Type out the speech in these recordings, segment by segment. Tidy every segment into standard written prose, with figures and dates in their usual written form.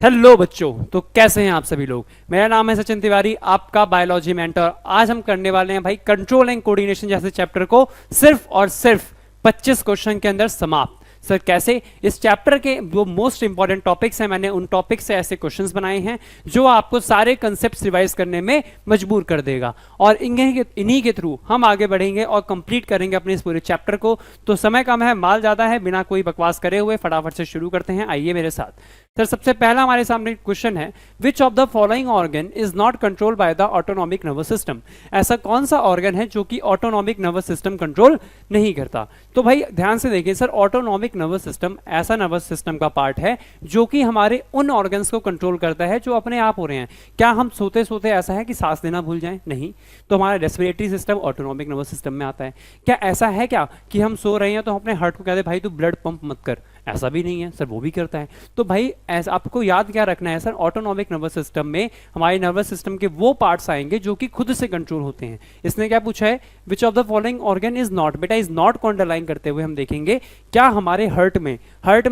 Hello बच्चों, तो कैसे हैं आप सभी लोग। मेरा नाम है सचिन तिवारी, आपका बायोलॉजी मेंटर। आज हम करने वाले हैं भाई कंट्रोल एंड कोऑर्डिनेशन जैसे चैप्टर को सिर्फ और सिर्फ 25 क्वेश्चन के अंदर समाप्त। सर कैसे? इस चैप्टर के जो मोस्ट इंपॉर्टेंट टॉपिक्स हैं, मैंने उन टॉपिक्स से ऐसे क्वेश्चंस बनाए हैं जो आपको सारे कंसेप्ट्स रिवाइज करने में मजबूर कर देगा, और इन्हीं के थ्रू हम आगे बढ़ेंगे और कंप्लीट करेंगे अपने इस पूरे चैप्टर को। तो समय कम है, माल ज्यादा है, बिना कोई बकवास करे हुए फटाफट से शुरू करते हैं। आइए मेरे साथ। सर सबसे पहला हमारे सामने क्वेश्चन है, विच of the following organ is not controlled by the autonomic nervous system. ऐसा कौन सा ऑर्गन है जो कि ऑटोनॉमिक नर्वस सिस्टम कंट्रोल नहीं करता? तो भाई ध्यान से देखिए सर, ऑटोनॉमिक नर्वस सिस्टम ऐसा नर्वस सिस्टम का पार्ट है जो कि हमारे उन ऑर्गन्स को कंट्रोल करता है जो अपने आप हो रहे हैं। क्या हम सोते सोते ऐसा है कि सांस लेना भूल जाएं? नहीं। तो हमारा respiratory system autonomic nervous system में आता है। क्या ऐसा है क्या कि हम सो रहे हैं तो अपने हार्ट को कहते भाई तू ब्लड पंप मत कर? ऐसा भी नहीं है सर, वो भी करता है। तो भाई ऐसा आपको याद क्या रखना है सर, ऑटोनॉमिक नर्वस सिस्टम में हमारे नर्वस सिस्टम के वो पार्ट्स आएंगे जो कि खुद से कंट्रोल होते हैं। इसने क्या पूछा है, विच of the following organ is not. बेटा इज नॉट को अंडरलाइन करते हुए हम देखेंगे क्या हमारे हार्ट में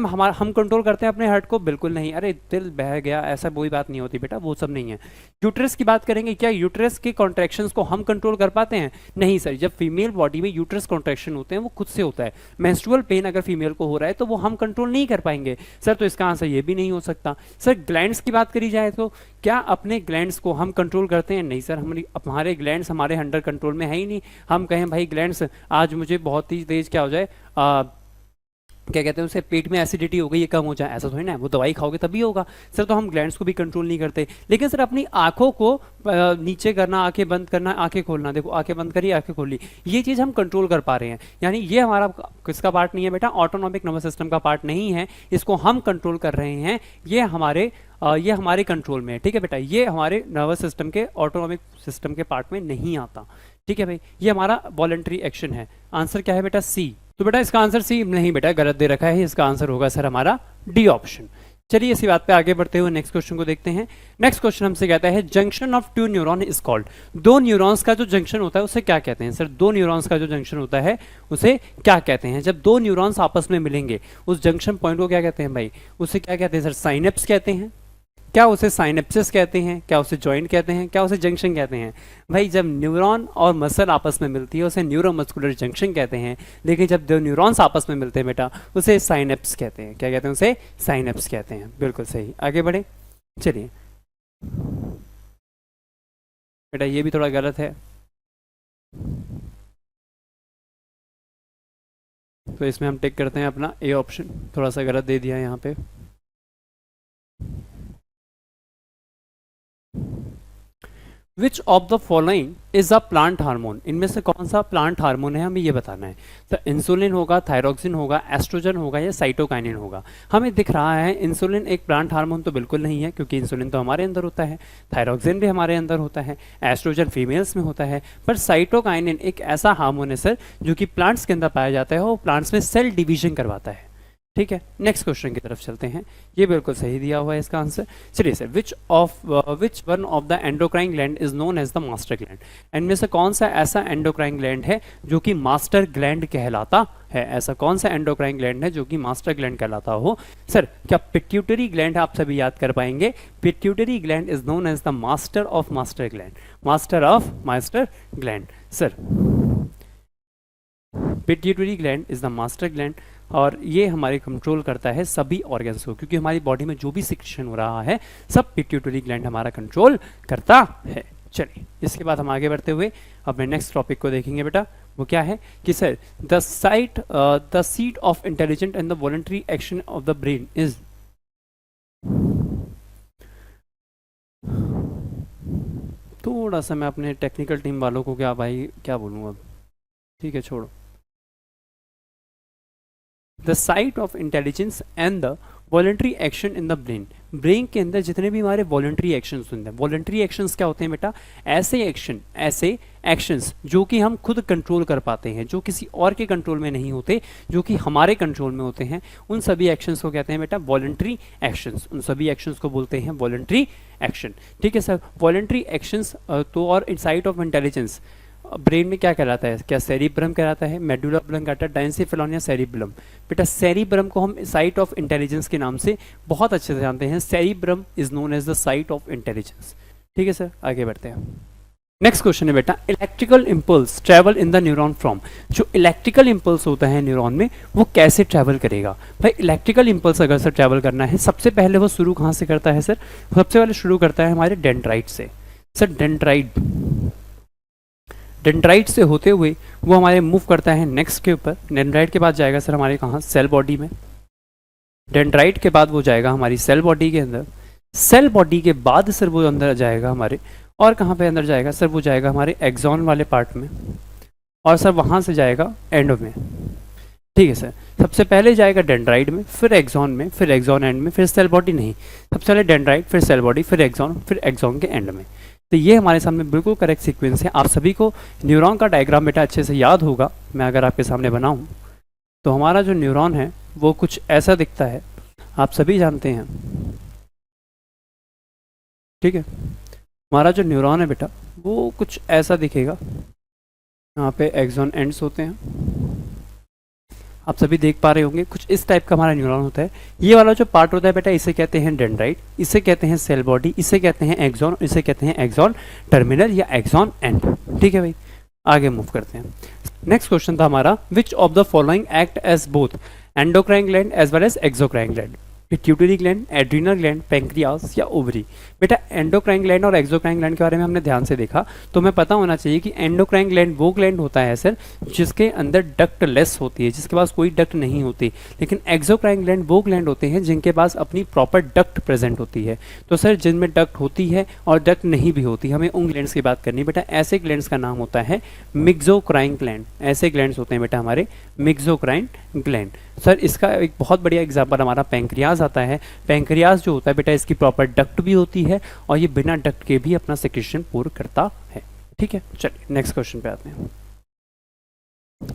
हमारा हम कंट्रोल करते हैं अपने हार्ट को? बिल्कुल नहीं। अरे दिल बह गया, ऐसा कोई बात नहीं होती बेटा, वो सब नहीं है। यूट्रस की बात करेंगे, क्या यूट्रस के कॉन्ट्रैक्शंस को हम कंट्रोल कर पाते हैं? नहीं सर। जब फीमेल बॉडी में यूट्रस कॉन्ट्रैक्शन होते हैं वो खुद से होता है। मेंस्ट्रुअल पेन अगर फीमेल को हो रहा है तो वो हम कंट्रोल नहीं कर पाएंगे सर, तो इसका आंसर ये भी नहीं हो सकता। सर ग्लैंड्स की बात करी जाए तो क्या अपने ग्लैंड्स को हम कंट्रोल करते हैं? नहीं सर, हमारे ग्लैंड्स हमारे अंडर कंट्रोल में है ही नहीं। हम कहें भाई ग्लैंड्स आज मुझे बहुत ही तेज क्या हो जाए, क्या कहते हैं उसे, पेट में एसिडिटी हो गई, ये कम हो जाए, ऐसा थोड़ी ना है, वो दवाई खाओगे तभी होगा। सर तो हम ग्लैंड्स को भी कंट्रोल नहीं करते। लेकिन सर अपनी आंखों को नीचे करना, आंखें बंद करना, आंखें खोलना, देखो आंखें बंद करी आंखें खोली, ये चीज़ हम कंट्रोल कर पा रहे हैं। यानी ये हमारा किसका पार्ट नहीं है बेटा? ऑटोनॉमिक नर्वस सिस्टम का पार्ट नहीं है। इसको हम कंट्रोल कर रहे हैं, ये हमारे कंट्रोल में है। ठीक है बेटा, ये हमारे नर्वस सिस्टम के ऑटोनॉमिक सिस्टम के पार्ट में नहीं आता। ठीक है भाई, ये हमारा वॉलंटरी एक्शन है। आंसर क्या है बेटा? सी। तो बेटा इसका आंसर सी नहीं बेटा, गलत दे रखा है। इसका आंसर होगा सर हमारा डी ऑप्शन। चलिए इसी बात पे आगे बढ़ते हुए नेक्स्ट क्वेश्चन को देखते हैं। नेक्स्ट क्वेश्चन हमसे कहता है, junction of two neuron is called. दो न्यूरॉन्स का जो जंक्शन होता है उसे क्या कहते हैं? सर दो न्यूरॉन्स का जो जंक्शन होता है उसे क्या कहते हैं? जब दो न्यूरॉन्स आपस में मिलेंगे उस जंक्शन पॉइंट को क्या कहते हैं भाई? उसे क्या कहते हैं सर? साइनेप्स कहते हैं। क्या उसे साइनेप्सिस कहते हैं? क्या उसे जॉइंट कहते हैं? क्या उसे जंक्शन कहते हैं? भाई जब न्यूरॉन और मसल आपस में मिलती है उसे न्यूरोमस्कुलर जंक्शन कहते हैं। लेकिन जब दो न्यूरॉन्स आपस में मिलते हैं बेटा उसे साइनेप्स कहते हैं। क्या कहते हैं? उसे साइनेप्स कहते हैं। बिल्कुल सही। आगे बढ़े। चलिए बेटा ये भी थोड़ा गलत है, तो इसमें हम टिक करते हैं अपना ए ऑप्शन। थोड़ा सा गलत दे दिया है यहाँ पे। विच of the following is a plant hormone. इनमें से कौन सा प्लांट हार्मोन है हमें ये बताना है। तो इंसुलिन होगा, थायरोक्सिन होगा, एस्ट्रोजन होगा या साइटोकाइनिन होगा। हमें दिख रहा है इंसुलिन एक प्लांट हार्मोन तो बिल्कुल नहीं है, क्योंकि इंसुलिन तो हमारे अंदर होता है, थायरोक्सिन भी हमारे अंदर होता है, एस्ट्रोजन फीमेल्स में होता है। पर साइटोकाइनिन एक ऐसा हार्मोन है सर जो कि प्लांट्स के अंदर पाया जाता है और प्लांट्स में सेल डिवीजन करवाता है। ठीक है, नेक्स्ट क्वेश्चन की तरफ चलते हैं। ये बिल्कुल सही दिया हुआ है इसका आंसर। चलिए sir, which one of the endocrine gland is known as the master gland. इनमें से कौन सा ऐसा एंडोक्राइन ग्लैंड है जो कि मास्टर ग्लैंड कहलाता है? ऐसा कौन सा एंडोक्राइन ग्लैंड है जो कि मास्टर ग्लैंड कहलाता हो? सर क्या पिट्यूटरी ग्लैंड आप सभी याद कर पाएंगे? Pituitary gland is known as the master of master gland. Master of master gland sir, pituitary gland is the master gland, और ये हमारे कंट्रोल करता है सभी ऑर्गन्स को, क्योंकि हमारी बॉडी में जो भी सिक्रेशन हो रहा है सब पिट्यूटरी ग्लैंड हमारा कंट्रोल करता है। चलिए इसके बाद हम आगे बढ़ते हुए अपने नेक्स्ट टॉपिक को देखेंगे बेटा। वो क्या है कि sir the seat of intelligent and the voluntary action of the brain is. थोड़ा सा मैं अपने टेक्निकल टीम वालों को क्या बोलूँ अब, ठीक है छोड़ो। The site of intelligence and the voluntary action in the brain. Brain के अंदर जितने भी हमारे वॉलंटरी एक्शंस होते हैं, वॉलंटरी एक्शंस क्या होते हैं बेटा? ऐसे एक्शंस जो कि हम खुद कंट्रोल कर पाते हैं, जो किसी और के कंट्रोल में नहीं होते, जो कि हमारे कंट्रोल में होते हैं, उन सभी एक्शंस को कहते हैं बेटा वॉलंटरी एक्शंस। उन सभी एक्शंस को बोलते हैं वॉलंटरी एक्शन। ठीक है सर, वॉलंटरी एक्शंस तो और साइट ऑफ इंटेलिजेंस ब्रेन में क्या कहलाता है, क्या सेरिब्रम कहलाता है, मेडुला ऑब्लंगाटा, डायंसिफेलॉन या सेरिब्रम? बेटा सेरिब्रम को हम साइट ऑफ इंटेलिजेंस के नाम से बहुत अच्छे से जानते हैं। Cerebrum is known as the site of intelligence. ठीक है सर, आगे बढ़ते हैं। नेक्स्ट क्वेश्चन है बेटा, electrical impulse travel in the neuron from. जो इलेक्ट्रिकल इम्पल्स होता है न्यूरॉन में वो कैसे ट्रैवल करेगा? भाई इलेक्ट्रिकल इम्पल्स अगर सर ट्रैवल करना है, सबसे पहले वो शुरू कहाँ से करता है सर? सबसे पहले शुरू करता है हमारे डेंड्राइट से। सर डेंड्राइट से होते हुए वो हमारे मूव करता है नेक्स्ट के ऊपर। डेंड्राइट के बाद जाएगा सर हमारे कहाँ? सेल बॉडी में। डेंड्राइट के बाद वो जाएगा हमारी सेल बॉडी के अंदर। सेल बॉडी के बाद सर वो अंदर जाएगा हमारे, और कहाँ पे अंदर जाएगा सर? वो जाएगा हमारे एक्सॉन वाले पार्ट में, और सर वहाँ से जाएगा एंड में। ठीक है सर, सबसे पहले जाएगा डेंड्राइट में, फिर एक्सॉन में, फिर एक्सॉन एंड में, फिर सेल बॉडी नहीं, सबसे पहले डेंड्राइट, फिर सेल बॉडी, फिर एक्सॉन के एंड में। तो ये हमारे सामने बिल्कुल करेक्ट सीक्वेंस है। आप सभी को न्यूरॉन का डायग्राम बेटा अच्छे से याद होगा। मैं अगर आपके सामने बनाऊँ तो हमारा जो न्यूरॉन है वो कुछ ऐसा दिखता है, आप सभी जानते हैं। ठीक है, हमारा जो न्यूरॉन है बेटा वो कुछ ऐसा दिखेगा। यहाँ पे एक्सॉन एंड्स होते हैं, आप सभी देख पा रहे होंगे, कुछ इस टाइप का हमारा न्यूरॉन होता है। ये वाला जो पार्ट होता है बेटा इसे कहते हैं डेंड्राइट, इसे कहते हैं सेल बॉडी, इसे कहते हैं एक्सॉन, इसे कहते हैं एक्सॉन टर्मिनल या एक्सॉन एंड। ठीक है भाई, आगे मूव करते हैं। नेक्स्ट क्वेश्चन था हमारा, which of the following act as both endocrine gland as well as exocrine gland? Pituitary gland, adrenal gland, pancreas या ओवरी? बेटा एंडोक्राइन ग्लैंड और एक्सोक्राइन ग्लैंड के बारे में हमने ध्यान से देखा, तो हमें पता होना चाहिए कि एंडोक्राइन ग्लैंड वो ग्लैंड होता है सर जिसके अंदर डक्ट लेस होती है, जिसके पास कोई डक्ट नहीं होती। लेकिन एक्सोक्राइन ग्लैंड वो ग्लैंड होते हैं जिनके पास अपनी प्रॉपर डक्ट प्रेजेंट होती है। तो सर जिनमें डक्ट होती है और डक्ट नहीं भी होती, हमें उन ग्लैंड्स की बात करनी। बेटा ऐसे ग्लैंड्स का नाम होता है मिक्सोक्राइन ग्लैंड। ऐसे ग्लैंड्स होते हैं बेटा हमारे मिक्सोक्राइन ग्लैंड। सर इसका एक बहुत बढ़िया एग्जाम्पल हमारा पैंक्रियाज आता है। पैंक्रियाज जो होता है बेटा इसकी प्रॉपर डक्ट भी होती है और ये बिना डक्ट के भी अपना सेक्रेशन पूर्ण करता है। ठीक है, चलिए नेक्स्ट क्वेश्चन पे आते हैं।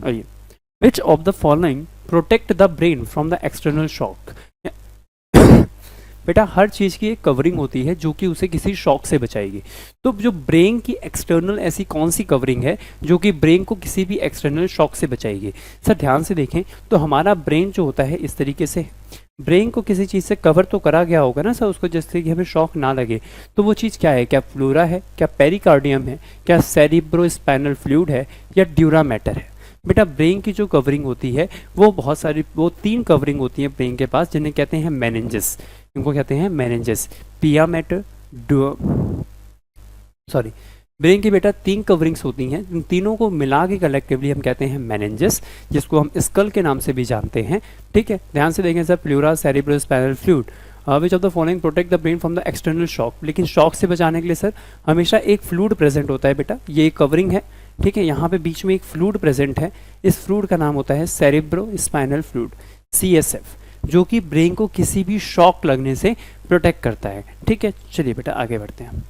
आइए, विच of the following protect the brain from the external shock? बेटा हर चीज़ की एक कवरिंग होती है जो कि उसे किसी शॉक से बचाएगी। तो जो ब्रेन की एक्सटर्नल ऐसी कौन सी कवरिंग है जो कि ब्रेन को किसी भी एक्सटर्नल शॉक से बचाएगी? सर ध्यान से देखें तो हमारा ब्रेन जो होता है इस तरीके से, ब्रेन को किसी चीज़ से कवर तो करा गया होगा ना सर उसको, जिससे कि हमें शॉक ना लगे। तो वो चीज़ क्या है? क्या फ्लोरा है, क्या पेरिकार्डियम है, क्या सेरिब्रोस्पाइनल फ्लूइड है, या ड्यूरा मैटर है? बेटा ब्रेन की जो कवरिंग होती है वो बहुत सारी, वो 3 कवरिंग होती है ब्रेन के पास जिन्हें कहते हैं मेनिंजेस। इनको कहते हैं मेनिंजेस। पिया मैटर, ब्रेन की बेटा 3 कवरिंग्स होती हैं, इन तीनों को मिला के कलेक्टिवली हम कहते हैं मेनिंजेस, जिसको हम स्कल के नाम से भी जानते हैं। ठीक है, ध्यान से देखें sir, pleura, cerebrospinal fluid, which of the following protect the brain from the external shock? लेकिन शॉक से बचाने के लिए सर हमेशा एक फ्लूइड प्रेजेंट होता है बेटा, ये एक कवरिंग है। ठीक है, यहाँ पे बीच में एक फ्लूइड प्रेजेंट है, इस फ्लूइड का नाम होता है सेरिब्रोस्पाइनल फ्लूइड, CSF, जो कि ब्रेन को किसी भी शॉक लगने से प्रोटेक्ट करता है। ठीक है, चलिए बेटा आगे बढ़ते हैं।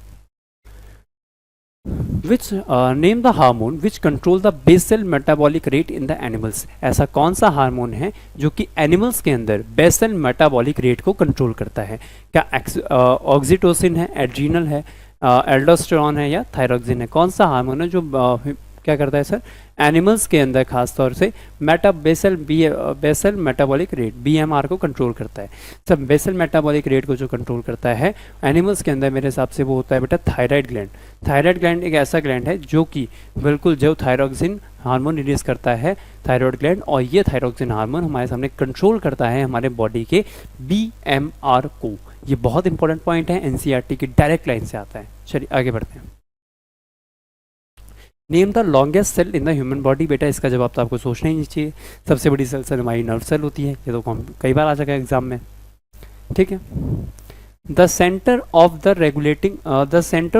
Which name the hormone which control the basal metabolic rate in the animals? ऐसा कौन सा हार्मोन है जो कि एनिमल्स के अंदर बेसल मेटाबॉलिक रेट को कंट्रोल करता है? क्या ऑक्सीटोसिन है, एड्रीनल है, एल्डोस्टेरॉन है, या थायरोक्सिन है? कौन सा हार्मोन है जो क्या करता है सर एनिमल्स के अंदर खास तौर से बेसल मेटाबॉलिक रेट BMR को कंट्रोल करता है? सब बेसल मेटाबॉलिक रेट को जो कंट्रोल करता है एनिमल्स के अंदर मेरे हिसाब से वो होता है बेटा थायराइड ग्लैंड। थायराइड ग्लैंड एक ऐसा ग्लैंड है जो कि बिल्कुल जो थायरोक्सिन हार्मोन रिलीज करता है थायराइड ग्लैंड, और ये थायरोक्सिन हार्मोन हमारे सामने कंट्रोल करता है हमारे बॉडी के BMR को। ये बहुत इंपॉर्टेंट पॉइंट है, NCERT की डायरेक्ट लाइन से आता है। चलिए आगे बढ़ते हैं। Name the longest cell in the human body? बेटा इसका जवाब तो आपको सोचना ही नहीं चाहिए। सबसे बड़ी सेल सर हमारी नर्व सेल होती है, ये तो कई बार आ जाएगा एग्जाम में। ठीक है, the centre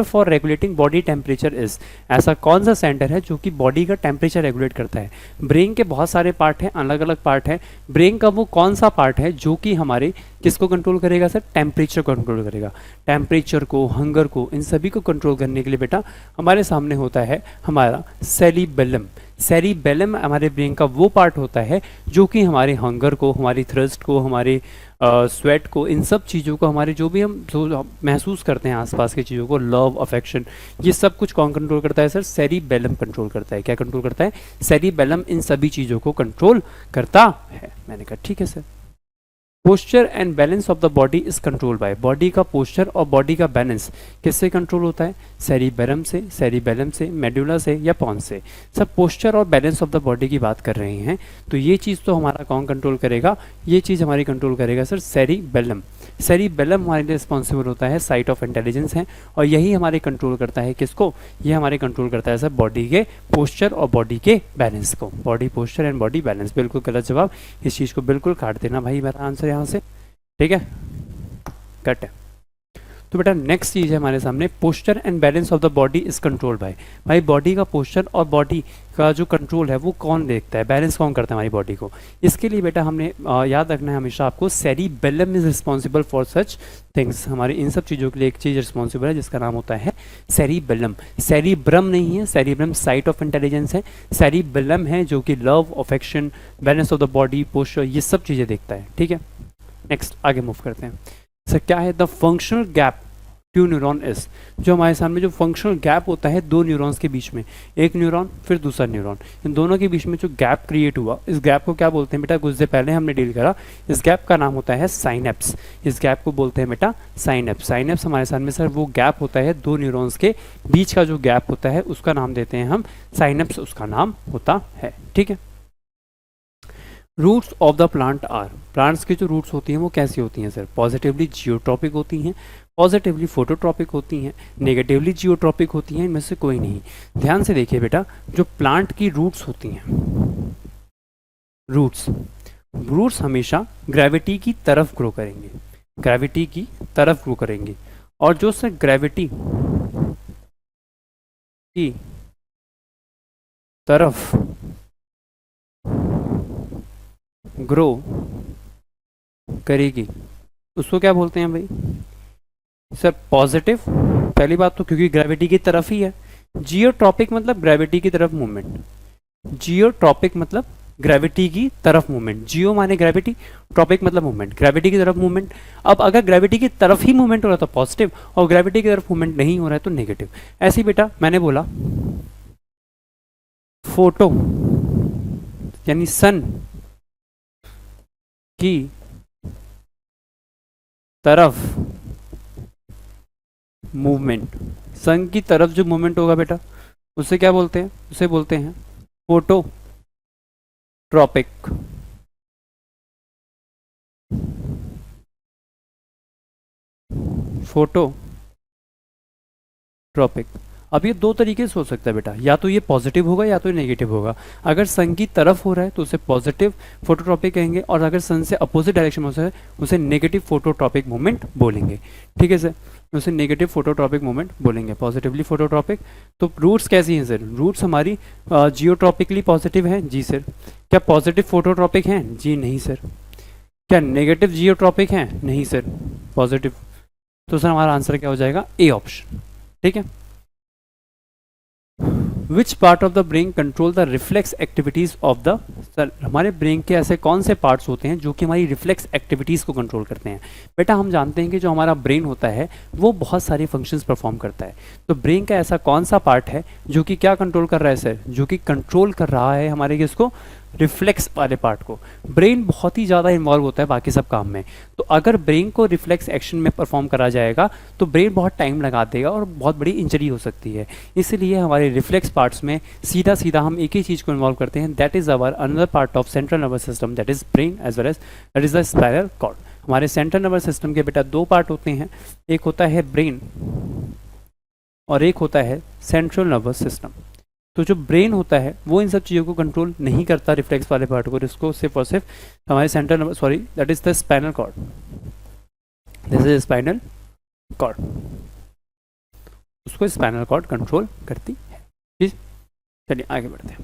for regulating body temperature is? ऐसा कौन सा सेंटर है जो कि बॉडी का टेम्परेचर रेगुलेट करता है? ब्रेन के बहुत सारे पार्ट हैं, अलग अलग पार्ट हैं। ब्रेन का वो कौन सा पार्ट है जो कि हमारे किसको कंट्रोल करेगा सर? टेम्परेचर को कंट्रोल करेगा। टेम्परेचर को, हंगर को, इन सभी को कंट्रोल करने के लिए बेटा हमारे सामने होता है हमारा सेरिबेलम। सेरिबेलम हमारे ब्रेन का वो पार्ट होता है जो कि हमारे हंगर को, हमारी थ्रस्ट को, हमारे स्वेट को, इन सब चीज़ों को, हमारे जो भी हम जो महसूस करते हैं आसपास की चीज़ों को, लव, अफेक्शन, ये सब कुछ कौन कंट्रोल करता है सर? सेरिबेलम कंट्रोल करता है। क्या कंट्रोल करता है? सेरिबेलम इन सभी चीज़ों को कंट्रोल करता है। मैंने कहा ठीक है sir. Posture and balance of the body is control by, body का पोस्चर और बॉडी का बैलेंस किससे कंट्रोल होता है? सेरिबेलम से, सेरिबेलम से, मेडुला से या पॉन्स से। सब पोस्चर और बैलेंस ऑफ द बॉडी की बात कर रहे हैं, तो ये चीज़ तो हमारा कौन कंट्रोल करेगा? ये चीज़ हमारी कंट्रोल करेगा सर सेरिबेलम। सेरिबेलम हमारे लिए रिस्पॉन्सिबल होता है, साइट ऑफ इंटेलिजेंस है, और यही हमारे कंट्रोल करता है किसको? ये हमारे कंट्रोल करता है सर बॉडी के पोस्चर और बॉडी के बैलेंस को। Body posture and body balance, बिल्कुल गलत जवाब, इस चीज़ को बिल्कुल काट देना भाई मेरा आंसर यहाँ से, ठीक है, कट है। तो बेटा नेक्स्ट चीज है हमारे सामने, posture and balance of the body is control by. भाई बॉडी का पोस्चर और बॉडी का जो कंट्रोल है वो कौन देखता है, बैलेंस कौन करता है हमारी बॉडी को? इसके लिए बेटा हमने याद रखना है हमेशा आपको, cerebellum is responsible for such things. हमारी इन सब चीज़ों के लिए एक चीज़ रिस्पॉन्सिबल है जिसका नाम होता है सेरिबेलम। सेरिब्रम नहीं है, सेरिब्रम साइट ऑफ इंटेलिजेंस है, सेरिबेलम है जो कि love, affection, balance of the body, posture, ये सब चीज़ें देखता है, ठीक है। नेक्स्ट आगे मूव करते हैं सर। क्या है the functional gap two neuron is? जो हमारे सामने जो फंक्शनल गैप होता है दो न्यूरॉन्स के बीच में, एक न्यूरॉन फिर दूसरा न्यूरॉन, इन दोनों के बीच में जो गैप क्रिएट हुआ, इस गैप को क्या बोलते हैं बेटा? कुछ देर पहले हमने डील करा, इस गैप का नाम होता है साइनेप्स। इस गैप को बोलते हैं बेटा साइनेप्स। साइनेप्स हमारे सामने सर वो गैप होता है दो न्यूरॉन्स के बीच का जो गैप होता है उसका नाम देते हैं हम साइनेप्स, उसका नाम होता है, ठीक है। Roots of the plant are, plants की जो रूट्स होती हैं वो कैसी होती हैं सर? पॉजिटिवली जियोट्रॉपिक होती हैं, पॉजिटिवली फोटोट्रॉपिक होती हैं, नेगेटिवली जियोट्रॉपिक होती हैं, इनमें से कोई नहीं। ध्यान से देखिए बेटा, जो प्लांट की रूट्स होती हैं, रूट्स हमेशा ग्रेविटी की तरफ ग्रो करेंगे, ग्रेविटी की तरफ ग्रो करेंगे, और जो सर ग्रेविटी की तरफ ग्रो करेगी उसको क्या बोलते हैं भाई सर? पॉजिटिव। पहली बात तो क्योंकि ग्रेविटी की तरफ ही है। जियोट्रॉपिक मतलब ग्रेविटी की तरफ मूवमेंट, जियोट्रॉपिक मतलब ग्रेविटी की तरफ मूवमेंट, जियो माने ग्रेविटी, ट्रॉपिक मतलब मूवमेंट, ग्रेविटी की तरफ मूवमेंट। अब अगर ग्रेविटी की तरफ ही मूवमेंट हो रहा है तो पॉजिटिव, और ग्रेविटी की तरफ मूवमेंट नहीं हो रहा है तो नेगेटिव। ऐसे बेटा मैंने बोला फोटो यानी सन की तरफ मूवमेंट, सन की तरफ जो मूवमेंट होगा बेटा उसे क्या बोलते हैं? उसे बोलते हैं फोटोट्रॉपिक। फोटोट्रॉपिक। अब ये दो तरीके से हो सकता है बेटा, या तो ये पॉजिटिव होगा या तो ये नेगेटिव होगा। अगर सन की तरफ हो रहा है तो उसे पॉजिटिव फोटोट्रॉपिक कहेंगे, और अगर सन से अपोजिट डायरेक्शन में है उसे नेगेटिव फोटोट्रॉपिक मूवमेंट बोलेंगे, ठीक है सर। उसे नेगेटिव फोटोट्रॉपिक मूवमेंट बोलेंगे, पॉजिटिवली फोटोट्रॉपिक। तो रूट्स कैसी हैं सर? रूट्स हमारी जियोट्रॉपिकली पॉजिटिव हैं, जी सर। क्या पॉजिटिव फोटोट्रॉपिक हैं? जी नहीं सर। क्या नेगेटिव जियोट्रॉपिक हैं? नहीं सर, पॉजिटिव। तो सर हमारा आंसर क्या हो जाएगा? ए ऑप्शन, ठीक है। Which part of the brain control the reflex activities of the, sir हमारे ब्रेन के ऐसे कौन से पार्ट्स होते हैं जो कि हमारी रिफ्लेक्स एक्टिविटीज को कंट्रोल करते हैं? बेटा हम जानते हैं कि जो हमारा ब्रेन होता है वो बहुत सारे फंक्शंस परफॉर्म करता है, तो ब्रेन का ऐसा कौन सा पार्ट है जो कि क्या कंट्रोल कर रहा है सर? जो कि कंट्रोल कर रहा है हमारे किसको? रिफ्लेक्स वाले पार्ट को। ब्रेन बहुत ही ज़्यादा इन्वॉल्व होता है बाकी सब काम में, तो अगर ब्रेन को रिफ्लेक्स एक्शन में परफॉर्म करा जाएगा तो ब्रेन बहुत टाइम लगा देगा और बहुत बड़ी इंजरी हो सकती है। इसलिए हमारे रिफ्लेक्स पार्ट्स में सीधा सीधा हम एक ही चीज़ को इन्वॉल्व करते हैं, that is our another part of central nervous system, that is brain as well as that is the spinal cord. हमारे सेंट्रल नर्वस सिस्टम के बेटा दो पार्ट होते हैं, एक होता है ब्रेन और एक होता है सेंट्रल नर्वस सिस्टम। तो जो ब्रेन होता है वो इन सब चीज़ों को कंट्रोल नहीं करता, रिफ्लेक्स वाले पार्ट को, इसको सिर्फ और सिर्फ हमारे central nervous, sorry that is the spinal cord, this is spinal cord, उसको स्पाइनल कॉर्ड कंट्रोल करती है। ठीक, चलिए आगे बढ़ते हैं।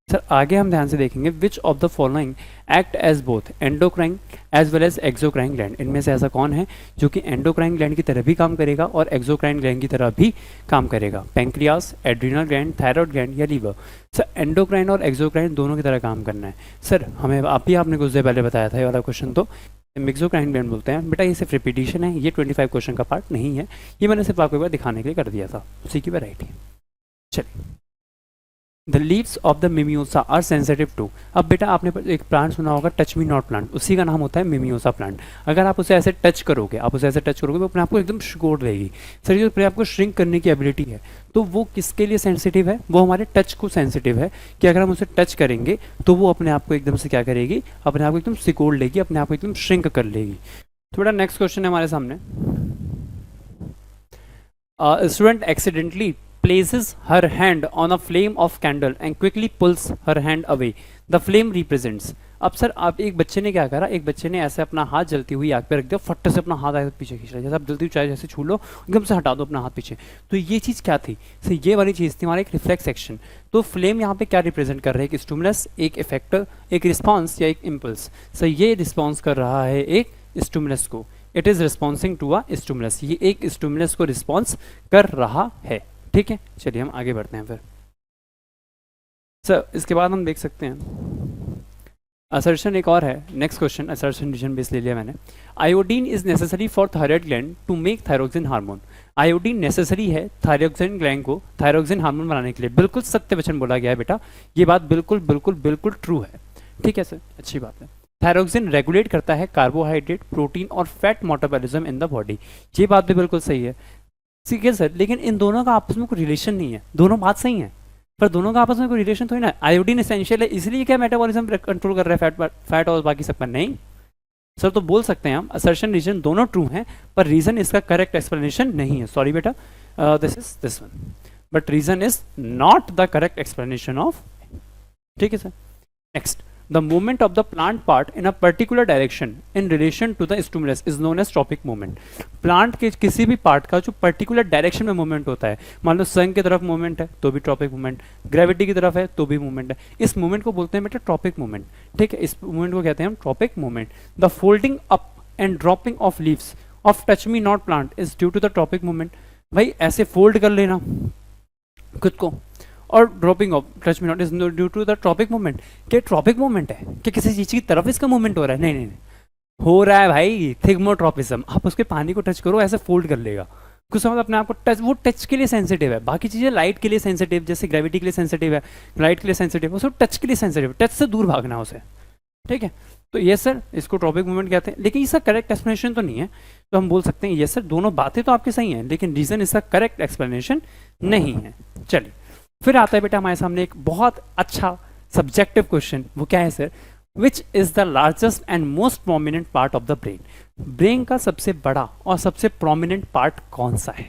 सर आगे हम ध्यान से देखेंगे which of the following act as both endocrine as well as exocrine gland, इनमें से ऐसा कौन है जो कि एंडोक्राइन ग्लैंड की तरह भी काम करेगा और एक्सोक्राइन ग्लैंड की तरह भी काम करेगा? Pancreas, adrenal gland, thyroid gland या लीवर? सर एंडोक्राइन और एक्सोक्राइन दोनों की तरह काम करना है। सर हमें आपने कुछ देर पहले बताया था ये वाला क्वेश्चन, तो मिक्सोक्राइन ग्लैंड बोलते हैं बेटा। ये सिर्फ रिपीटिशन है, ये 25 क्वेश्चन का पार्ट नहीं है, ये मैंने सिर्फ आपको एक बार दिखाने के लिए कर दिया था, उसी की वैरायटी है। चलिए, the leaves of the mimosa are sensitive to. अब बेटा आपने एक प्लांट सुना होगा, टच मी नॉट प्लांट, उसी का नाम होता है मिमियोसा प्लांट। अगर आप उसे ऐसे टच करोगे, वो अपने आप को एकदम सिकोड़ देगी। सर ये अपने आप को श्रिंक करने की एबिलिटी है, तो वो किसके लिए सेंसिटिव है? वो हमारे टच को सेंसिटिव है कि अगर हम उसे टच करेंगे तो वो अपने आप को एकदम से क्या करेगी, अपने आप को एकदम सिकोड़ लेगी, अपने आप को एकदम श्रिंक कर लेगी। तो बेटा नेक्स्ट क्वेश्चन है हमारे सामने, student accidentally places her hand on a flame of candle and quickly pulls her hand away. The flame represents. अब सर आप एक बच्चे ने क्या करा, एक बच्चे ने ऐसे अपना हाथ जलती हुई आग पे रख दिया, फट से अपना हाथ आगे पीछे खींच रहा है, जैसे आप जलती हुई चाय जैसे छू लो एकदम से हटा दो अपना हाथ पीछे। तो ये चीज़ क्या थी? सर ये वाली चीज़ थी हमारा एक रिफ्लेक्स एक्शन। तो फ्लेम यहाँ पे क्या रिप्रेजेंट कर रहा है? एक स्टिमुलस, एक इफेक्टर, एक रिस्पॉन्स या एक इम्पल्स। सर ये रिस्पॉन्स कर रहा है एक स्टिमुलस को, it is responding to a stimulus, ये एक स्टिमुलस को रिस्पॉन्स कर रहा है। ठीक है, चलिए हम आगे बढ़ते हैं फिर। सर इसके बाद हम देख सकते हैं असर्शन एक और है, next question assertion reason base ले लिया मैंने। Iodine is necessary for thyroid gland to make thyroxine hormone. Iodine necessary है थायरोक्सिन ग्लैंड को थायरोक्सिन हार्मोन बनाने के लिए। बिल्कुल सत्य वचन बोला गया है बेटा, ये बात बिल्कुल बिल्कुल बिल्कुल ट्रू है। ठीक है सर, अच्छी बात है। थायरोक्सिन रेगुलेट करता है कार्बोहाइड्रेट, प्रोटीन और fat metabolism in the body, ये बात भी बिल्कुल सही है। ठीक है सर, लेकिन इन दोनों का आपस में कोई रिलेशन नहीं है। दोनों बात सही है पर दोनों का आपस में कोई रिलेशन तो ही ना। आयोडीन एसेंशियल है इसलिए क्या मेटाबॉलिज्म कंट्रोल कर रहा है फैट और बाकी सब पर? नहीं सर, तो बोल सकते हैं हम असर्शन रीजन दोनों ट्रू हैं पर रीजन इसका करेक्ट एक्सप्लेनेशन नहीं है। सॉरी बेटा, this is this one, but reason is not the correct explanation of. ठीक है sir, next, the movement of the plant part in a particular direction in relation to the stimulus is known as tropic movement. Plant के किसी भी part का जो particular direction में movement होता है, मान लो सन की तरफ मूवमेंट है तो भी ट्रॉपिक मूवमेंट, ग्रेविटी की तरफ है तो भी मूवमेंट है, इस मूवमेंट को बोलते हैं बेटा ट्रॉपिक मूवमेंट। ठीक है, इस मूवमेंट को कहते हैं हम tropic movement. The folding up and dropping of leaves of touch me not plant is due to the tropic movement. भाई ऐसे फोल्ड कर लेना खुद को और dropping of touch me not is due to the tropic movement. क्या tropic movement है कि किसी चीज की तरफ इसका मूवमेंट हो रहा है? नहीं नहीं नहीं, हो रहा है भाई थिग्मोट्रॉपिज्म। आप उसके पानी को टच करो ऐसे फोल्ड कर लेगा, कुछ समझ अपने आप को टच, वो टच के लिए सेंसिटिव है। बाकी चीजें लाइट के लिए सेंसिटिव, जैसे ग्रेविटी के लिए सेंसिटिव है, लाइट के लिए सेंसिटिव है, उसको टच के लिए सेंसिटिव, टच से दूर भागना है उसे। ठीक है, तो ये सर इसको ट्रॉपिक मूवमेंट कहते हैं, लेकिन इसका करेक्ट एक्सप्लेनेशन तो नहीं है। तो हम बोल सकते हैं ये सर दोनों बातें तो आपकी सही हैं लेकिन रीजन इसका करेक्ट एक्सप्लेनेशन नहीं है। चलिए फिर आता है बेटा हमारे सामने एक बहुत अच्छा सब्जेक्टिव क्वेश्चन, वो क्या है sir? Which is the largest and most prominent part of the brain. Brain का सबसे बड़ा और सबसे प्रोमिनेंट पार्ट कौन सा है?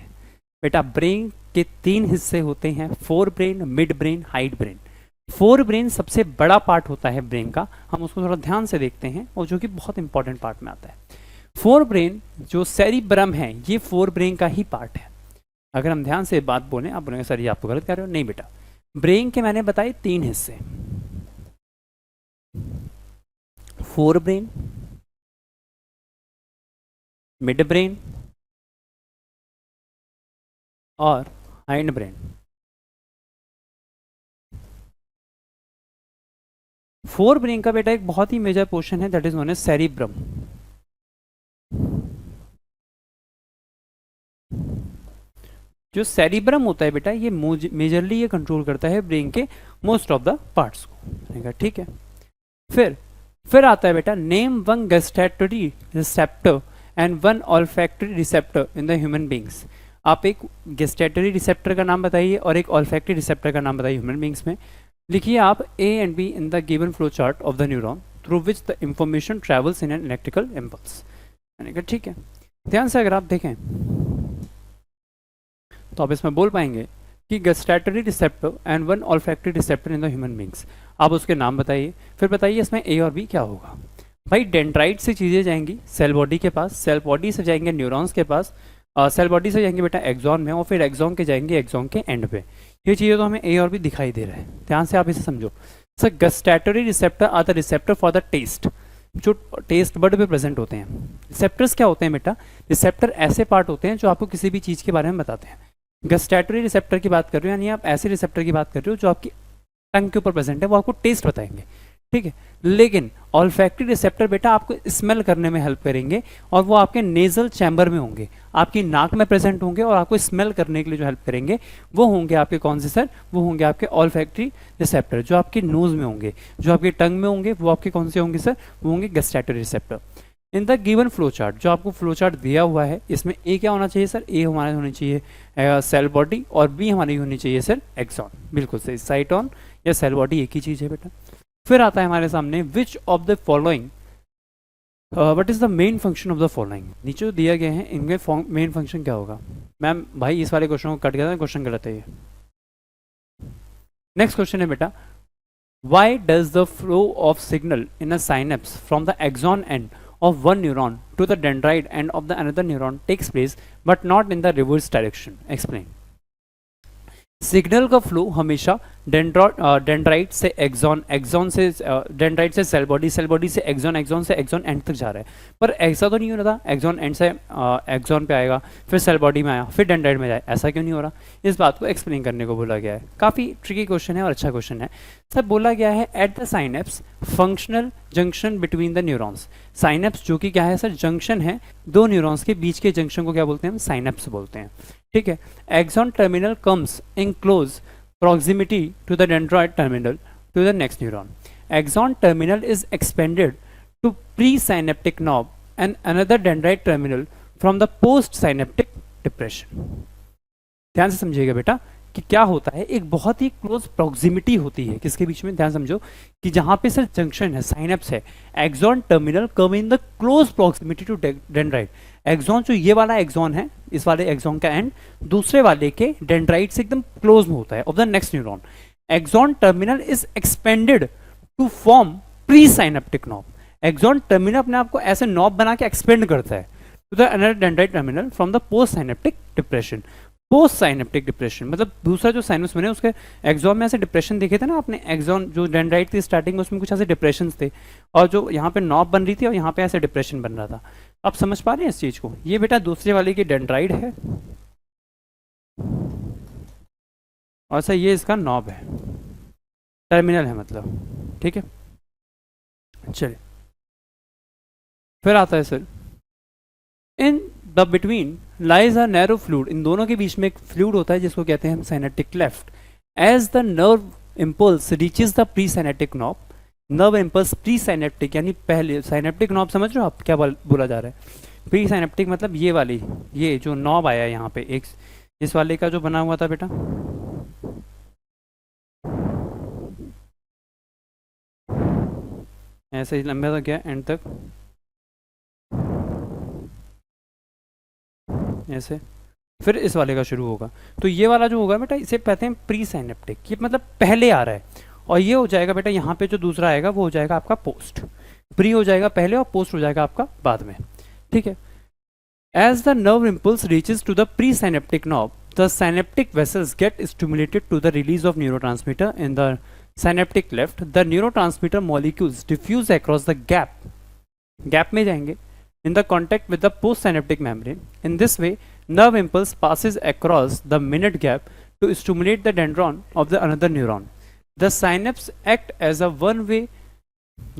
बेटा ब्रेन के 3 हिस्से होते हैं, fore brain, mid brain, hide brain. Fore brain सबसे बड़ा पार्ट होता है ब्रेन का, हम उसको थोड़ा ध्यान से देखते हैं और जो कि बहुत इंपॉर्टेंट पार्ट में आता है। फोर ब्रेन जो सेरिब्रम है ये फोर ब्रेन का ही पार्ट है। अगर हम ध्यान से बात बोलें, आप बोलेंगे सर ये आप तो गलत कह रहे हो। नहीं बेटा, ब्रेन के मैंने बताए 3 हिस्से, फोर ब्रेन, मिड ब्रेन और हाइंड ब्रेन। फोर ब्रेन का बेटा एक बहुत ही मेजर पोर्शन है that is known as cerebrum. जो सेरिब्रम होता है बेटा ये मेजरली ये कंट्रोल करता है ब्रेन के मोस्ट ऑफ द पार्ट्स को। ठीक है, फिर आता है बेटा name one gustatory receptor and one olfactory receptor in the human beings. आप एक गस्टैटरी रिसेप्टर का नाम बताइए और एक ऑल्फैक्टरी रिसेप्टर का नाम बताइए ह्यूमन बींग्स में। लिखिए आप A and B in the given flow chart of the neuron through which the information travels in an electrical impulse. ठीक है, ध्यान से अगर आप देखें तो आप इसमें बोल पाएंगे कि gustatory receptor and one olfactory receptor in the human beings. आप उसके नाम बताइए, फिर बताइए इसमें A और B क्या होगा। भाई डेंड्राइट से चीज़ें जाएंगी सेल बॉडी के पास, सेल बॉडी से जाएंगे न्यूरॉन्स के पास, सेल बॉडी से जाएंगे बेटा एक्सॉन में और फिर एक्सॉन के जाएंगे एक्सॉन के एंड पे। ये चीज़ें तो हमें A और B दिखाई दे रहा है, ध्यान से आप इसे समझो। Sir gustatory receptor are the receptor for the taste, जो टेस्ट बड पे प्रेजेंट होते हैं। रिसेप्टर्स क्या होते हैं बेटा? रिसेप्टर ऐसे पार्ट होते हैं जो आपको किसी भी चीज़ के बारे में बताते हैं। गस्टैटरी रिसेप्टर की बात कर रहे हो, यानी आप ऐसे रिसेप्टर की बात कर रहे हो जो आपकी टंग के ऊपर प्रेजेंट है, वो आपको टेस्ट बताएंगे, ठीक है। लेकिन ऑल्फैक्टरी रिसेप्टर बेटा आपको स्मेल करने में हेल्प करेंगे, और वो आपके नेजल चैम्बर में होंगे, आपकी नाक में प्रेजेंट होंगे, और आपको स्मेल करने के लिए जो हेल्प करेंगे वो होंगे आपके कौन से सर? वो होंगे आपके ऑल्फैक्टरी रिसेप्टर, जो आपके नोज में होंगे, जो आपके टंग में होंगे, वो आपके कौन से होंगे सर? वो होंगे gustatory receptor. In the given flow chart, जो आपको फ्लो चार्ट दिया हुआ है, इसमें ए क्या होना चाहिए सर? ए हमारे होनी चाहिए सेल बॉडी, और बी हमारी होनी चाहिए सर एक्सॉन। बिल्कुल सही, साइटोन या सेल बॉडी एक ही चीज़ है बेटा। फिर आता है हमारे सामने विच of the following, what is the main function of the following. नीचे जो दिया गया है इनके मेन फंक्शन क्या होगा? मैम भाई इस वाले क्वेश्चन को कट गया था, क्वेश्चन गलत है ये। नेक्स्ट क्वेश्चन है बेटा, why does the flow of signal in a synapse from the axon end of one neuron to the dendrite end of the another neuron takes place but not in the reverse direction? Explain. Signal का flow हमेशा dendrite से axon, axon से dendrite से cell body, cell body से axon, axon से axon and तक जा रहा है, पर ऐसा तो नहीं हो रहा था एक्सॉन एंड से एक्सॉन पे आएगा, फिर सेल बॉडी में आया, फिर डेंड्राइट में जाए, ऐसा क्यों नहीं हो रहा? इस बात को एक्सप्लेन करने को बोला गया है। काफ़ी ट्रिकी क्वेश्चन है और अच्छा क्वेश्चन है। सब बोला गया है at the synapse functional junction between the neurons. Synapse जो कि क्या है सर? जंक्शन है, दो न्यूरॉन्स के बीच के जंक्शन को क्या बोलते हैं? हम साइनेप्स बोलते हैं, ठीक है। Axon terminal comes in close proximity to the dendroid terminal to the next neuron. Axon terminal is expanded to presynaptic knob and another dendrite terminal from the postsynaptic depression. ध्यान से समझिएगा बेटा कि क्या होता है, एक बहुत ही क्लोज प्रॉक्सिमिटी होती है किसके बीच में? ध्यान समझो कि जहां पे सर जंक्शन है, साइनेप्स है, axon terminal come in the close proximity to dendrite. Axon जो ये वाला एक्सॉन है, इस वाले एक्सॉन का एंड दूसरे वाले के डेंड्राइट से एकदम क्लोज में होता है of the next neuron. Axon terminal is expanded to form presynaptic knob. Axon terminal अपने आप को ऐसे नॉब बना के एक्सपेंड करता है to the another dendrite terminal from the postsynaptic depression. Postsynaptic depression मतलब दूसरा जो साइनस बने उसके एक्सॉन में ऐसे डिप्रेशन देखे थे ना आपने, एक्सॉन जो डेंड्राइट थी स्टार्टिंग में उसमें कुछ ऐसे डिप्रेशन थे, और जो यहाँ पे नॉब बन रही थी और यहाँ पे ऐसे डिप्रेशन बन रहा था। आप समझ पा रहे हैं इस चीज को? ये बेटा दूसरे वाले की डेंड्राइट है और सर ये इसका नॉब है, टर्मिनल है मतलब, ठीक है। चलिए फिर आता है sir in the between lies a narrow fluid. इन दोनों के बीच में एक फ्लूइड होता है जिसको कहते हैं हम synaptic cleft. As the nerve impulse reaches the presynaptic knob, nerve impulse presynaptic यानी पहले साइनेप्टिक नॉब, समझ रहे हो आप क्या बोला जा रहा है? प्री साइनेप्टिक मतलब ये वाली, ये जो नॉब आया है यहाँ पे एक इस वाले का जो बना हुआ था बेटा, ऐसे ही लंबा तक गया एंड तक, ऐसे, फिर इस वाले का शुरू होगा। तो ये वाला जो होगा बेटा इसे कहते हैं प्री साइनेप्टिक, ये मतलब पहले आ रहा है, और ये हो जाएगा बेटा यहाँ पे जो दूसरा आएगा वो हो जाएगा आपका पोस्ट। प्री हो जाएगा पहले और पोस्ट हो जाएगा आपका बाद में, ठीक है। As the nerve impulse reaches to the presynaptic knob, the synaptic vesicles get stimulated to the release of neurotransmitter in the synaptic cleft. The neurotransmitter molecules diffuse across the gap, gap में जाएंगे in the contact with the postsynaptic membrane. In this way, nerve impulse passes across the minute gap to stimulate the dendron of the another neuron. The synapse act as a one-way,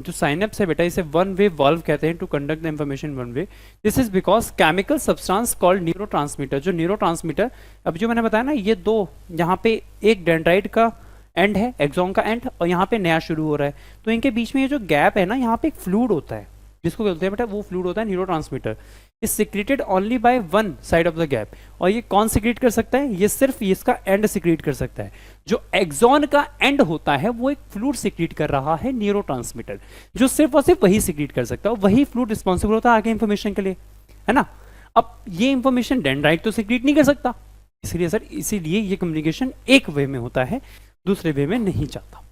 जो synapse है बेटा इसे one-way valve कहते हैं to conduct the information one way. This is because chemical substance called neurotransmitter, जो neurotransmitter, अब जो मैंने बताया ना ये दो, यहाँ पे एक डेंड्राइट का एंड है, एक्सॉन का एंड, और यहाँ पे नया शुरू हो रहा है, तो इनके बीच में ये जो गैप है ना, यहाँ पे एक फ्लूइड होता है जिसको बोलते हैं बेटा, वो फ्लूइड होता है neurotransmitter. Is secreted only by one side of the gap, और ये कौन सिक्रेट कर सकता है? ये सिर्फ इसका एंड सिक्रेट कर सकता है। जो एक्सॉन का एंड होता है वो एक फ्लूइड सिक्रेट कर रहा है न्यूरोट्रांसमीटर, जो सिर्फ और सिर्फ वही सिक्रेट कर सकता है, वही फ्लूइड रिस्पॉन्सिबल होता है आगे इंफॉर्मेशन के लिए, है ना। अब ये इंफॉर्मेशन डेंड्राइट तो सिक्रेट नहीं कर सकता, इसलिए सर इसीलिए ये कम्युनिकेशन एक वे में होता है, दूसरे वे में नहीं जाता।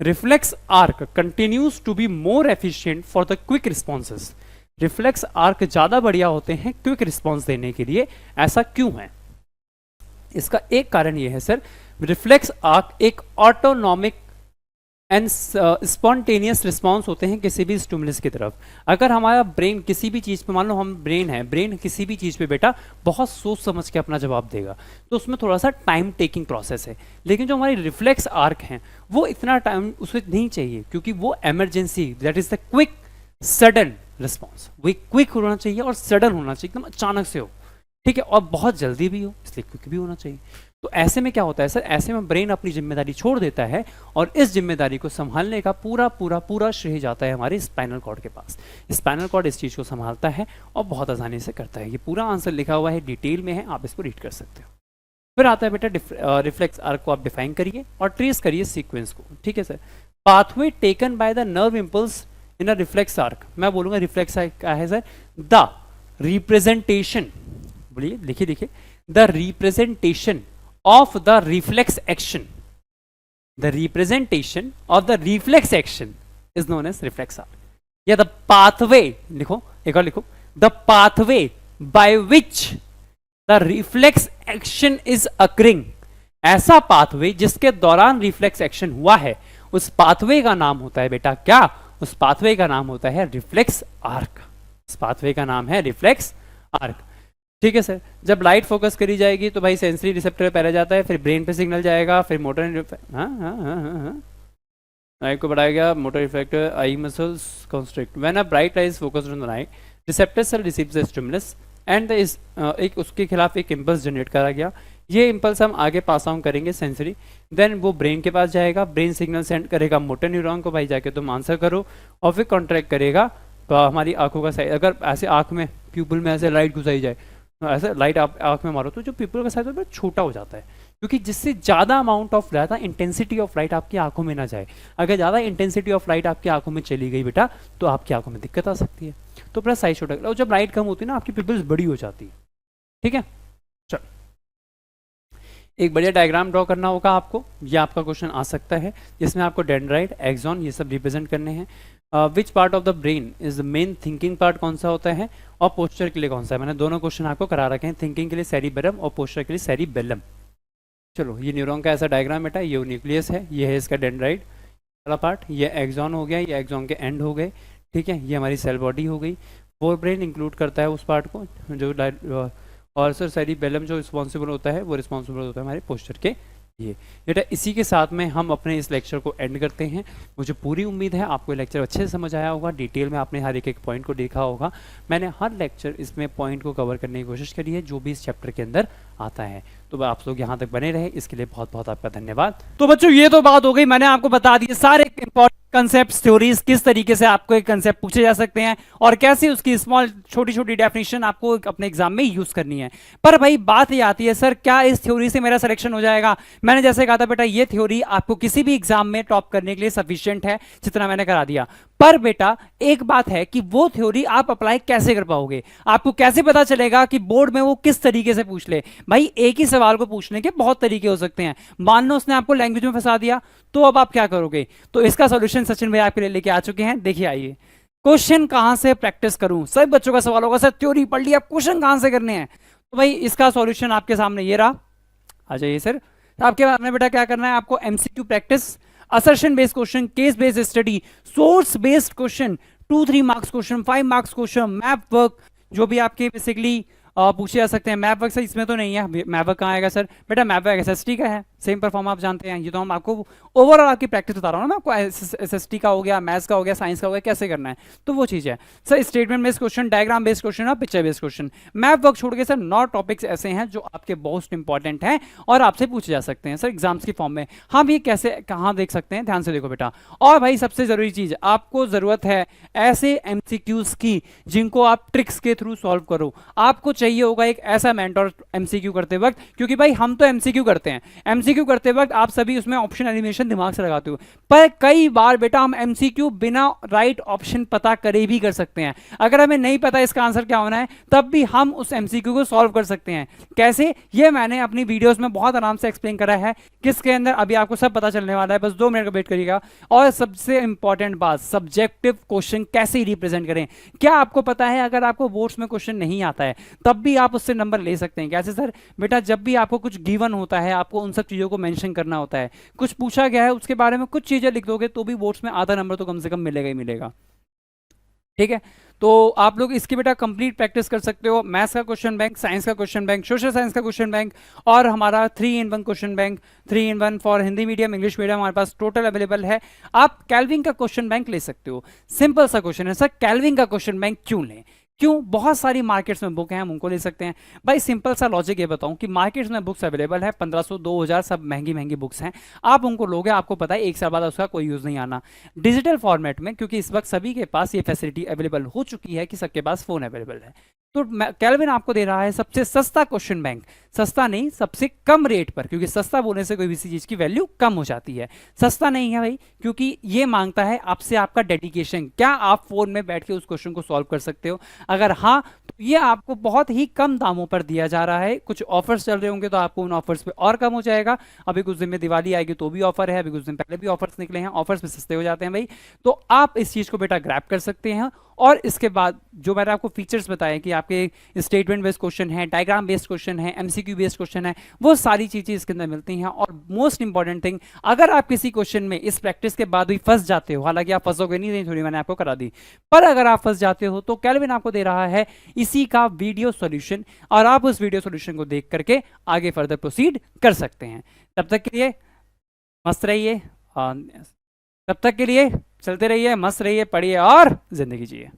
Reflex arc continues to be more efficient for the quick responses. Reflex arc ज़्यादा बढ़िया होते हैं क्विक रिस्पॉन्स देने के लिए, ऐसा क्यों है? इसका एक कारण ये है सर, रिफ्लेक्स आर्क एक ऑटोनॉमिक एंड स्पॉन्टेनियस रिस्पॉन्स होते हैं किसी भी स्टिमुलस की तरफ। अगर हमारा ब्रेन किसी भी चीज़ पे, मान लो हम ब्रेन है, ब्रेन किसी भी चीज़ पे बेटा बहुत सोच समझ के अपना जवाब देगा, तो उसमें थोड़ा सा टाइम टेकिंग प्रोसेस है। लेकिन जो हमारी रिफ्लेक्स आर्क हैं वो इतना टाइम उसे नहीं चाहिए, क्योंकि वो emergency, that is the quick sudden response, वो क्विक होना चाहिए और सडन होना चाहिए, एकदम अचानक से हो, ठीक है, और बहुत जल्दी भी हो, इसलिए क्विक भी होना चाहिए। तो ऐसे में क्या होता है सर, ऐसे में ब्रेन अपनी जिम्मेदारी छोड़ देता है और इस जिम्मेदारी को संभालने का पूरा पूरा पूरा श्रेय जाता है हमारे स्पाइनल कॉर्ड के पास। स्पाइनल कॉर्ड इस चीज़ को संभालता है और बहुत आसानी से करता है। ये पूरा आंसर लिखा हुआ है, डिटेल में है, आप इसको रीड कर सकते हो। फिर आता है बेटा रिफ्लेक्स आर्क को आप डिफाइन करिए और ट्रेस करिए सीक्वेंस को, ठीक है sir. Pathway taken by the nerve impulse in a reflex arc, मैं बोलूंगा रिफ्लेक्स आर्क क्या है सर, द रिप्रेजेंटेशन, बोलिए लिखिए लिखिए, the representation of the reflex action, the representation of the reflex action is known as reflex arc, या the pathway, लिखो एक और लिखो, the pathway by which the reflex action is occurring, ऐसा pathway जिसके दौरान रिफ्लेक्स एक्शन हुआ है, उस पाथवे का नाम होता है बेटा क्या, उस पाथवे का नाम होता है रिफ्लेक्स आर्क, उस पाथवे का नाम है रिफ्लेक्स आर्क, ठीक है सर। जब लाइट फोकस करी जाएगी तो भाई सेंसरी रिसेप्टर पहले जाता है, फिर ब्रेन पे सिग्नल जाएगा, फिर मोटर, लाइट को बढ़ाया गया, motor effector, eye muscles constrict, when a bright light is focused on the light, receptor cell receives the stimulus and एक उसके खिलाफ एक इम्पल्स जनरेट करा गया, ये इम्पल्स हम आगे पास ऑन करेंगे सेंसरी, देन वो ब्रेन के पास जाएगा, ब्रेन सिग्नल सेंड करेगा मोटर न्यूरॉन को, भाई जाके तुम आंसर करो, और फिर कॉन्ट्रैक्ट करेगा हमारी आंखों का साइज। अगर ऐसे आंख में प्यूपल में ऐसे लाइट घुसाई जाए, ऐसे लाइट आप आंख में मारो तो जो पीपल का साइज बहुत छोटा हो जाता है, क्योंकि जिससे ज़्यादा अमाउंट ऑफ, ज़्यादा इंटेंसिटी ऑफ लाइट आपकी आंखों में ना जाए। अगर ज़्यादा इंटेंसिटी ऑफ लाइट आपकी आंखों में चली गई बेटा तो आपकी आंखों में दिक्कत आ सकती है। तो प्लस साइज छोटा, और जब लाइट कम होती है ना आपकी पिपल्स बड़ी हो जाती है, ठीक है। चलो एक बढ़िया डायग्राम ड्रॉ करना होगा आपको, ये आपका क्वेश्चन आ सकता है, जिसमें आपको डेंड्राइट, एक्सॉन ये सब रिप्रेजेंट करने हैं। Which part of the brain is the main thinking part, कौन सा होता है, और पोस्चर के लिए कौन सा है। मैंने दोनों क्वेश्चन आपको करा रखे हैं, थिंकिंग के लिए सेरिबेलम और पोस्चर के लिए सेरिबेलम। चलो ये न्यूरॉन का ऐसा डायग्राम बेटा, ये न्यूक्लियस है, ये है इसका डेंड्राइट वाला पार्ट, ये एक्सॉन हो गया, ये एक्सॉन के एंड हो गए, ठीक है, ये हमारी सेल बॉडी हो गई। फोर ब्रेन इंक्लूड करता है उस पार्ट को जो, और सर सेरिबेलम जो रिस्पॉन्सिबल होता है वो रिस्पॉन्सिबल होता है हमारे पोस्चर के। ये बेटा इसी के साथ में हम अपने इस लेक्चर को एंड करते हैं। मुझे पूरी उम्मीद है आपको लेक्चर अच्छे से समझ आया होगा, डिटेल में आपने हर एक एक पॉइंट को देखा होगा। मैंने हर लेक्चर इसमें पॉइंट को कवर करने की कोशिश करी है जो भी इस चैप्टर के अंदर आता है। तो आप लोग यहाँ तक बने रहे, इसके लिए बहुत बहुत आपका धन्यवाद। तो बच्चों ये तो बात हो गई, मैंने आपको बता दिए सारे इंपॉर्टेंट कंसेप्ट, थ्योरीज, किस तरीके से आपको एक कंसेप्ट पूछे जा सकते हैं और कैसे उसकी स्मॉल छोटी छोटी डेफिनेशन आपको अपने एग्जाम में यूज करनी है। पर भाई बात ये आती है, सर क्या इस थ्योरी से मेरा सिलेक्शन हो जाएगा। मैंने जैसे कहा था बेटा, ये थ्योरी आपको किसी भी एग्जाम में टॉप करने के लिए सफिशिएंट है, जितना मैंने करा दिया। पर बेटा एक बात है कि वो थ्योरी आप अप्लाई कैसे कर पाओगे, आपको कैसे पता चलेगा कि बोर्ड में वो किस तरीके से पूछ ले। भाई एक ही सवाल को पूछने के बहुत तरीके हो सकते हैं। मान लो उसने आपको लैंग्वेज में फंसा दिया, तो अब आप क्या करोगे। तो इसका सॉल्यूशन सचिन भाई आपके लिए लेके आ चुके हैं। देखिए आइए, क्वेश्चन कहां से प्रैक्टिस करूं, सभी बच्चों का सवाल होगा, सर थ्योरी पढ़ ली, आप क्वेश्चन कहां से करने हैं। तो भाई इसका सॉल्यूशन आपके सामने ये रहा, आ जाइए सर। तो आपके बाद में बेटा क्या करना है, आपको MCQ practice, assertion based question, case based study, source based question, 2-3 marks question, 5 marks question, map work, जो भी आपके बेसिकली पूछे जा सकते हैं। मैप वर्क सर इसमें तो नहीं है, मैप वर्क कहाँ आएगा सर, बेटा मैप वर्क एसएसटी का है, सेम परफॉर्म आप जानते हैं। ये तो हम आपको ओवरऑल आपकी प्रैक्टिस बता रहा हूँ ना, आपको एसएसटी का हो गया, मैथ्स का हो गया, साइंस का हो गया, कैसे करना है, तो वो चीज़ है sir. Statement based question, diagram based question और picture based question. Map work छोड़ के सर 9 टॉपिक्स ऐसे हैं जो आपके मोस्ट इंपॉर्टेंट हैं और आपसे पूछे जा सकते हैं सर एग्जाम्स की फॉर्म में। हम ये कैसे कहाँ देख सकते हैं, ध्यान से देखो बेटा। और भाई सबसे जरूरी चीज, आपको जरूरत है ऐसे एमसीक्यूज की जिनको आप ट्रिक्स के थ्रू सॉल्व करो। आपको चाहिए होगा एक ऐसा मेंटर एमसीक्यू करते वक्त, क्योंकि भाई हम तो एमसीक्यू करते हैं, एमसीक्यू करते वक्त आप सभी उसमें ऑप्शन एलिमिनेशन दिमाग से लगाते हो, पर कई बार बेटा हम एमसीक्यू बिना राइट ऑप्शन पता करे भी कर सकते हैं। अगर हमें नहीं पता इसका आंसर क्या होना है, तब भी हम उस एमसीक्यू को सॉल्व कर सकते हैं। कैसे, ये मैंने अपनी वीडियोस में बहुत आराम से एक्सप्लेन करा है, किसके अंदर अभी आपको सब पता चलने वाला है, बस 2 मिनट का वेट करिएगा। और सबसे इंपॉर्टेंट बात, सब्जेक्टिव क्वेश्चन कैसे रिप्रेजेंट करें। क्या आपको पता है, अगर आपको बोर्ड्स में क्वेश्चन नहीं आता है तब तब भी आप उससे नंबर ले सकते हैं। कैसे सर? बेटा जब भी आपको कुछ गिवन होता है, आपको उन सब चीज़ों को मेंशन करना होता है, कुछ पूछा गया है उसके बारे में कुछ चीज़ें लिख दोगे तो भी बोर्ड्स में आधा नंबर तो कम से कम मिलेगा ही मिलेगा। ठीक है, तो आप लोग इसकी बेटा कंप्लीट प्रैक्टिस कर सकते हो। मैथ्स का क्वेश्चन बैंक, साइंस का क्वेश्चन बैंक, सोशल साइंस का क्वेश्चन बैंक और हमारा 3 in 1 question bank, 3 in 1 for Hindi medium, English medium हमारे पास टोटल अवेलेबल है। आप कैल्विन का क्वेश्चन बैंक ले सकते हो। सिंपल सा क्वेश्चन है सर, कैल्विन का क्वेश्चन बैंक क्यों लें? क्यों? बहुत सारी मार्केट्स में बुक हैं, हम उनको ले सकते हैं। भाई सिंपल सा लॉजिक ये बताऊं कि मार्केट्स में बुक्स अवेलेबल है 1500 2000, सब महंगी महंगी बुक्स हैं। आप उनको लोगे, आपको पता है एक साल बाद उसका कोई यूज नहीं आना। डिजिटल फॉर्मेट में क्योंकि इस वक्त सभी के पास ये फैसिलिटी अवेलेबल हो चुकी है कि सबके पास फोन अवेलेबल है, तो कैल्विन आपको दे रहा है सबसे सस्ता क्वेश्चन बैंक। सस्ता नहीं, सबसे कम रेट पर, क्योंकि सस्ता बोलने से कोई भी चीज की वैल्यू कम हो जाती है। सस्ता नहीं है भाई, क्योंकि ये मांगता है आपसे आपका डेडिकेशन। क्या आप फोन में बैठ के उस क्वेश्चन को सॉल्व कर सकते हो? अगर हाँ, तो ये आपको बहुत ही कम दामों पर दिया जा रहा है। कुछ ऑफर्स चल रहे होंगे तो आपको उन ऑफर्स पे और कम हो जाएगा। अभी कुछ दिन में दिवाली आएगी तो भी ऑफर है, अभी कुछ दिन पहले भी ऑफर्स निकले हैं, ऑफर्स में सस्ते हो जाते हैं भाई। तो आप इस चीज को बेटा ग्रैब कर सकते हैं। और इसके बाद जो मैंने आपको फीचर्स बताए कि आपके स्टेटमेंट बेस्ड क्वेश्चन है, डायग्राम बेस्ड क्वेश्चन है, एमसीक्यू बेस्ड क्वेश्चन है, वो सारी चीजें इसके अंदर मिलती हैं। और मोस्ट इंपॉर्टेंट थिंग, अगर आप किसी क्वेश्चन में इस प्रैक्टिस के बाद भी फंस जाते हो, हालांकि आप फंसोगे नहीं, थोड़ी मैंने आपको करा दी, पर अगर आप फंस जाते हो तो कैल्विन आपको दे रहा है इसी का वीडियो सॉल्यूशन, और आप उस वीडियो सॉल्यूशन को देख करके आगे फर्दर प्रोसीड कर सकते हैं। तब तक के लिए मस्त रहिए, तब तक के लिए चलते रहिए, मस्त रहिए, पढ़िए और जिंदगी जिए।